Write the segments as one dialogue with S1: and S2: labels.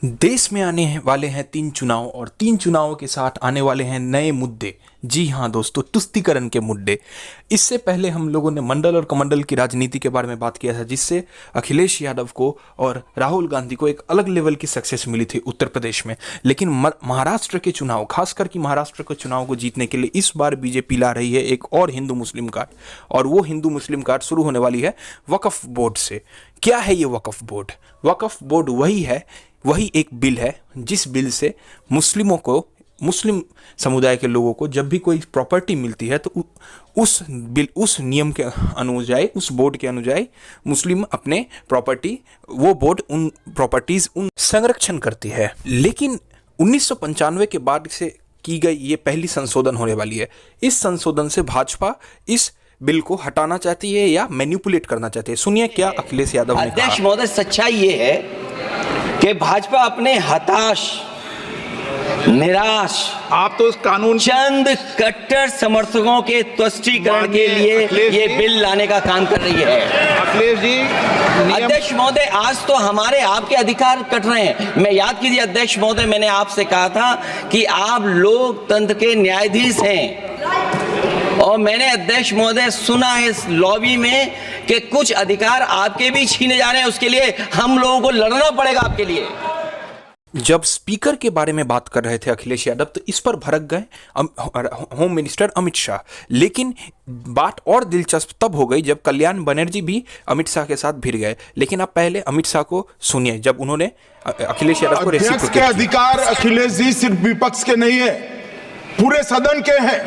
S1: देश में आने वाले हैं 3 चुनाव और 3 चुनावों के साथ आने वाले हैं नए मुद्दे। जी हाँ दोस्तों, तुष्टीकरण के मुद्दे। इससे पहले हम लोगों ने मंडल और कमंडल की राजनीति के बारे में बात किया था, जिससे अखिलेश यादव को और राहुल गांधी को एक अलग लेवल की सक्सेस मिली थी उत्तर प्रदेश में। लेकिन महाराष्ट्र के चुनाव, खासकर कि महाराष्ट्र के चुनाव को जीतने के लिए इस बार बीजेपी ला रही है एक और हिंदू मुस्लिम कार्ड, और वो हिंदू मुस्लिम कार्ड शुरू होने वाली है वक्फ बोर्ड से। क्या है ये वक्फ बोर्ड? वक्फ बोर्ड वही एक बिल है जिस बिल से मुस्लिमों को, मुस्लिम समुदाय के लोगों को जब भी कोई प्रॉपर्टी मिलती है तो उस नियम के अनुଯାयी, उस बोर्ड के अनुଯାयी मुस्लिम अपने प्रॉपर्टी, वो बोर्ड उन प्रॉपर्टीज उन संरक्षण करती है। लेकिन 1995 के बाद से की गई ये पहली संशोधन होने वाली है। इस संशोधन से भाजपा इस बिल को हटाना चाहती है या मैनिपुलेट करना चाहती है। सुनिए क्या अखिलेश यादव ने कहा।
S2: अध्यक्ष महोदय, सच्चाई ये है कि भाजपा अपने हताश, निराश,
S3: आप तो उस कानून
S2: चंद कट्टर समर्थकों के तुष्टीकरण के लिए ये बिल लाने का काम कर रही है।
S3: अखिलेश जी,
S2: अध्यक्ष महोदय, आज तो हमारे आपके अधिकार कट रहे हैं। मैं याद कीजिए अध्यक्ष महोदय, मैंने आपसे कहा था कि आप लोकतंत्र के न्यायाधीश हैं, और मैंने अध्यक्ष महोदय सुना है इस लॉबी में कि कुछ अधिकार आपके भी छीने जा रहे हैं। उसके लिए हम लोगों को लड़ना पड़ेगा आपके लिए।
S1: जब स्पीकर के बारे में बात कर रहे थे अखिलेश यादव, तो इस पर भड़क गए होम मिनिस्टर अमित शाह। लेकिन बात और दिलचस्प तब हो गई जब कल्याण बनर्जी भी अमित शाह के साथ भिड़ गए। लेकिन आप पहले अमित शाह को सुनिए जब उन्होंने अखिलेश यादव को
S4: अध्यक्ष के अधिकार अखिलेश जी सिर्फ विपक्ष के नहीं है, पूरे सदन के हैं।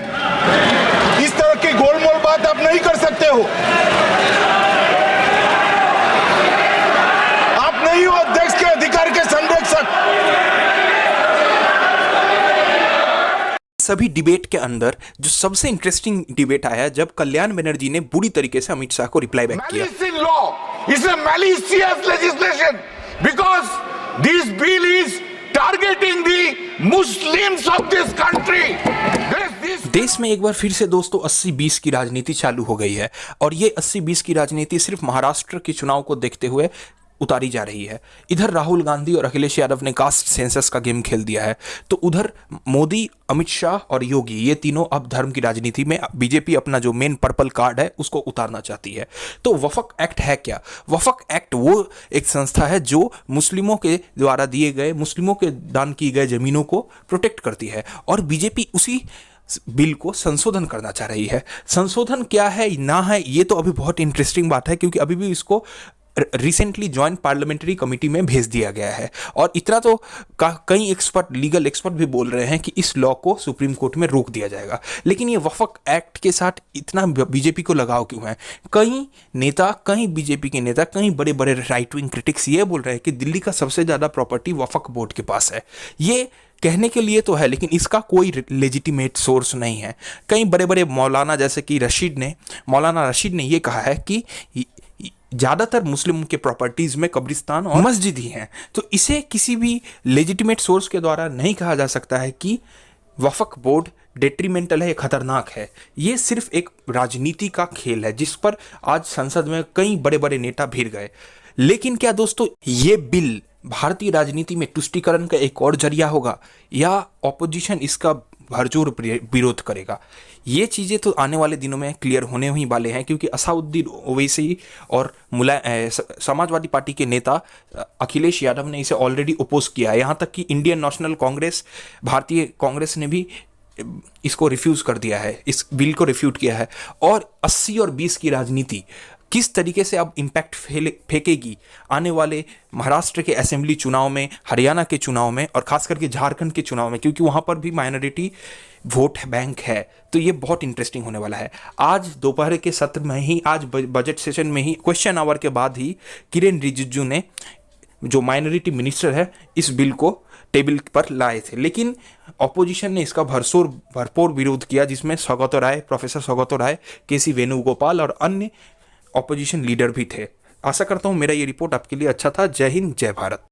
S4: इस तरह की गोलमोल बात आप नहीं कर सकते हो। आप नहीं हो अध्यक्ष के अधिकार के संरक्षक।
S1: सभी डिबेट के अंदर जो सबसे इंटरेस्टिंग डिबेट आया जब कल्याण बनर्जी ने बुरी तरीके से अमित शाह को रिप्लाई बैक किया।
S4: It's a malicious legislation because this bill is targeting the Muslims of this country.
S1: देश में एक बार फिर से दोस्तों 80-20 की राजनीति चालू हो गई है, और ये 80-20 की राजनीति सिर्फ महाराष्ट्र के चुनाव को देखते हुए उतारी जा रही है। इधर राहुल गांधी और अखिलेश यादव ने कास्ट सेंसस का गेम खेल दिया है, तो उधर मोदी, अमित शाह और योगी, ये तीनों अब धर्म की राजनीति में बीजेपी अपना जो मेन पर्पल कार्ड है उसको उतारना चाहती है। तो वफ़क़ एक्ट है क्या? वफ़क़ एक्ट वो एक संस्था है जो मुस्लिमों के द्वारा दिए गए, मुस्लिमों के दान की गए ज़मीनों को प्रोटेक्ट करती है, और बीजेपी उसी बिल को संशोधन करना चाह रही है। संशोधन क्या है ना है ये तो अभी बहुत इंटरेस्टिंग बात है, क्योंकि अभी भी इसको रिसेंटली ज्वाइंट पार्लियामेंट्री कमेटी में भेज दिया गया है। और इतना तो कई एक्सपर्ट, लीगल एक्सपर्ट भी बोल रहे हैं कि इस लॉ को सुप्रीम कोर्ट में रोक दिया जाएगा। लेकिन ये वफ़क़ एक्ट के साथ इतना बीजेपी को लगाव क्यों है? कई बीजेपी के नेता, कई बड़े बड़े राइट विंग क्रिटिक्स ये बोल रहे हैं कि दिल्ली का सबसे ज़्यादा प्रॉपर्टी वफ़क़ बोर्ड के पास है। ये कहने के लिए तो है, लेकिन इसका कोई लेजिटिमेट सोर्स नहीं है। कई बड़े बड़े मौलाना जैसे कि मौलाना रशीद ने ये कहा है कि ज़्यादातर मुस्लिम के प्रॉपर्टीज़ में कब्रिस्तान और मस्जिद ही हैं। तो इसे किसी भी लेजिटिमेट सोर्स के द्वारा नहीं कहा जा सकता है कि वफ़क़ बोर्ड डेट्रीमेंटल है या खतरनाक है। ये सिर्फ एक राजनीति का खेल है जिस पर आज संसद में कई बड़े बड़े नेता भिड़ गए। लेकिन क्या दोस्तों ये बिल भारतीय राजनीति में तुष्टीकरण का एक और जरिया होगा, या ऑपोजिशन इसका भरजोर विरोध करेगा? ये चीज़ें तो आने वाले दिनों में क्लियर होने ही वाले हैं, क्योंकि असाउद्दीन ओवैसी और समाजवादी पार्टी के नेता अखिलेश यादव ने इसे ऑलरेडी अपोज किया है। यहाँ तक कि इंडियन नेशनल कांग्रेस, भारतीय कांग्रेस ने भी इसको रिफ्यूज़ कर दिया है, इस बिल को रिफ्यूट किया है। और 80 और 20 की राजनीति किस तरीके से अब इम्पैक्ट फेंकेगी आने वाले महाराष्ट्र के असेंबली चुनाव में, हरियाणा के चुनाव में, और खास करके झारखंड के चुनाव में, क्योंकि वहाँ पर भी माइनॉरिटी वोट बैंक है। तो ये बहुत इंटरेस्टिंग होने वाला है। आज दोपहर के सत्र में ही, आज बजट सेशन में ही, क्वेश्चन आवर के बाद ही किरेन रिजिजू ने, जो माइनॉरिटी मिनिस्टर है, इस बिल को टेबल पर लाए थे। लेकिन ऑपोजिशन ने इसका भरपूर विरोध किया, जिसमें प्रोफेसर सौगतो राय, केसी वेणुगोपाल और अन्य ऑपोजिशन लीडर भी थे। आशा करता हूँ मेरा ये रिपोर्ट आपके लिए अच्छा था। जय हिंद, जय भारत।